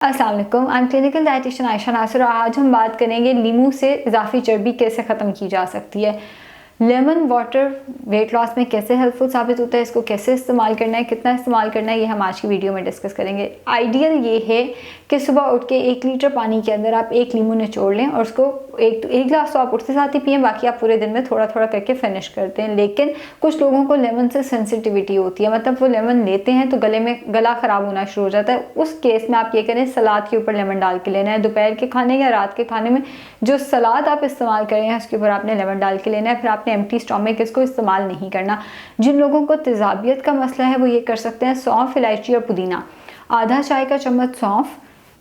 अस्सलाम वालेकुम, I am clinical dietitian Ayesha Nasir और आज हम बात करेंगे लीमू से इजाफी चर्बी कैसे ख़त्म की जा सकती है। लेमन वाटर वेट लॉस में कैसे हेल्पफुल साबित होता है, इसको कैसे इस्तेमाल करना है, कितना इस्तेमाल करना है, ये हम आज की वीडियो में डिस्कस करेंगे। आइडियल ये है कि सुबह उठ के 1 लीटर पानी के अंदर आप 1 लीमू निचोड़ लें और उसको एक गिलास तो आप उठते साथ ही पिएं, बाकी आप पूरे दिन में थोड़ा थोड़ा करके फिनिश करते हैं। लेकिन कुछ लोगों को लेमन से सेंसिटिविटी होती है, मतलब वो लेमन लेते हैं तो गला ख़राब होना शुरू हो जाता है। उस केस में आप ये करें, सलाद के ऊपर लेमन डाल के लेना है। दोपहर के खाने या रात के खाने में जो सलाद आप इस्तेमाल कर रहे हैं उसके ऊपर आपने लेमन डाल के लेना है। फिर आपने एम्प्टी स्टोमक इसको इस्तेमाल नहीं करना। जिन लोगों को तेज़ाबियत का मसला है वो ये कर सकते हैं, सौंफ, इलायची और पुदीना, आधा चाय का चम्मच सौंफ,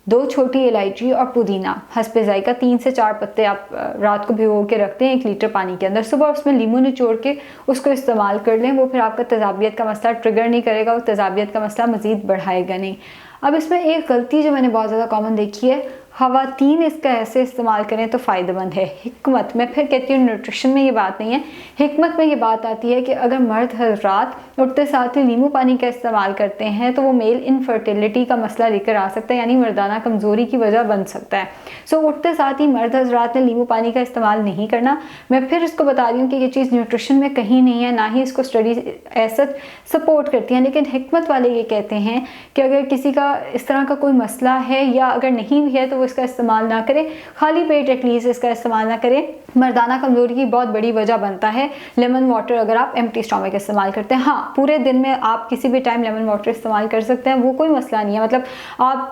2 छोटी इलायची और पुदीना हस्बे ज़ायका 3 से 4 पत्ते आप रात को भिगो के रखते हैं 1 लीटर पानी के अंदर। सुबह उसमें लीमू निचोड़ के उसको इस्तेमाल कर लें। वो फिर आपका तेज़ाबियत का मसला ट्रिगर नहीं करेगा, वो तेज़ाबियत का मसला मज़ीद बढ़ाएगा नहीं। अब इसमें एक गलती जो मैंने बहुत ज़्यादा कॉमन देखी है, ख़वातीन इसका ऐसे इस्तेमाल करें तो फ़ायदेमंद है। हिकमत, मैं फिर कहती हूँ न्यूट्रिशन में ये बात नहीं है, हिकमत में ये बात आती है कि अगर मर्द हज़रात उठते साथ ही नींबू पानी का इस्तेमाल करते हैं तो वो मेल इनफर्टिलिटी का मसला लेकर आ सकता है, यानी मर्दाना कमज़ोरी की वजह बन सकता है। सो उठते साथ ही मर्द हज़रात ने नींबू पानी का इस्तेमाल नहीं करना। मैं फिर इसको बता रही हूँ कि ये चीज़ न्यूट्रिशन में कहीं नहीं है, ना ही इसको स्टडीज़ ऐसा सपोर्ट करती हैं, लेकिन हिकमत वाले ये कहते हैं कि अगर किसी का इस तरह का कोई मसला है या अगर नहीं भी है तो वो इसका इस्तेमाल ना करें, खाली पेट एटलीस्ट इसका इस्तेमाल ना करें। मर्दाना कमज़ोरी की बहुत बड़ी वजह बनता है लेमन वाटर अगर आप एम्प्टी स्टोमक इस्तेमाल करते हैं। हाँ, पूरे दिन में आप किसी भी टाइम लेमन वाटर इस्तेमाल कर सकते हैं, वो कोई मसला नहीं है। मतलब आप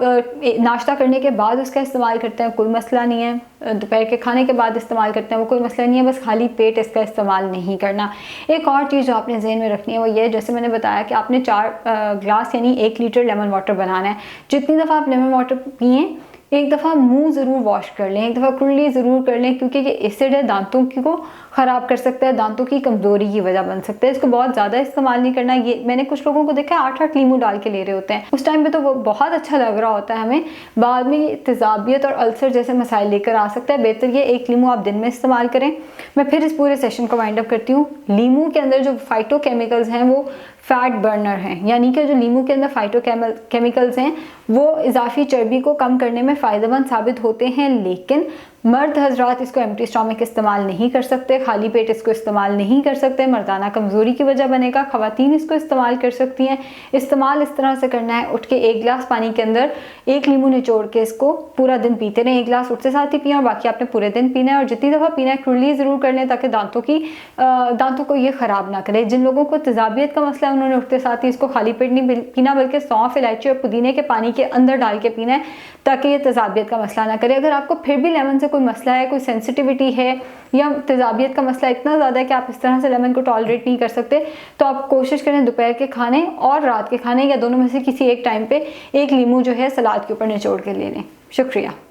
नाश्ता करने के बाद उसका इस्तेमाल करते हैं, कोई मसला नहीं है। दोपहर के खाने के बाद इस्तेमाल करते हैं, वो कोई मसला नहीं है। बस खाली पेट इसका इस्तेमाल नहीं करना। एक और चीज़ जो आपने ज़हन में रखनी है वो ये, जैसे मैंने बताया कि आपने 4 ग्लास यानी 1 लीटर लेमन वाटर बनाना है। जितनी दफ़ा आप लेमन वाटर पिएँ, एक दफ़ा मुंह ज़रूर वॉश कर लें, एक दफ़ा कुल्ली ज़रूर कर लें, क्योंकि ये एसिड है, दांतों को ख़राब कर सकता है, दांतों की कमज़ोरी की वजह बन सकता है। इसको बहुत ज़्यादा इस्तेमाल नहीं करना। ये मैंने कुछ लोगों को देखा है 8-8 लीमू डाल के ले रहे होते हैं, उस टाइम पे तो वो बहुत अच्छा लग रहा होता है हमें, बाद में ये तेज़ाबियत और अल्सर जैसे मसाइल लेकर आ सकता है। बेहतर ये 1 लीमू आप दिन में इस्तेमाल करें। मैं फिर इस पूरे सेशन को वाइंड अप करती हूँ। लीमू के अंदर जो फाइटोकेमिकल्स हैं वो फैट बर्नर हैं, यानी कि जो नींबू के अंदर फाइटोकेमिकल्स हैं वो इजाफी चर्बी को कम करने में फ़ायदेमंद साबित होते हैं। लेकिन मर्द हज़रात इसको एम्प्टी स्टोमक इस्तेमाल नहीं कर सकते, खाली पेट इसको इस्तेमाल नहीं कर सकते, मर्दाना कमज़ोरी की वजह बनेगा। ख़वातीन इसको इस्तेमाल कर सकती हैं। इस्तेमाल इस तरह से करना है, उठ के 1 गिलास पानी के अंदर 1 लीमू निचोड़ के इसको पूरा दिन पीते रहें। 1 गिलास उठते साथ ही पिएं और बाकी आपने पूरे दिन पीना है। और जितनी दफ़ा पीना है कुल्ली ज़रूर कर लें ताकि दांतों को ये ख़राब ना करे। जिन लोगों को तेज़ाबियत का मसला है उन्होंने उठते साथ ही इसको खाली पेट नहीं पीना, बल्कि सौंफ, इलायची और पुदीने के पानी के अंदर डाल के पीना है ताकि ये तेज़ाबियत का मसला ना करे। अगर आपको फिर भी लेमन से कोई मसला है, कोई सेंसिटिविटी है या तेज़ाबियत का मसला इतना ज़्यादा है कि आप इस तरह से लेमन को टॉलरेट नहीं कर सकते, तो आप कोशिश करें दोपहर के खाने और रात के खाने या दोनों में से किसी एक टाइम पे 1 लीमू जो है सलाद के ऊपर निचोड़ के ले लें। शुक्रिया।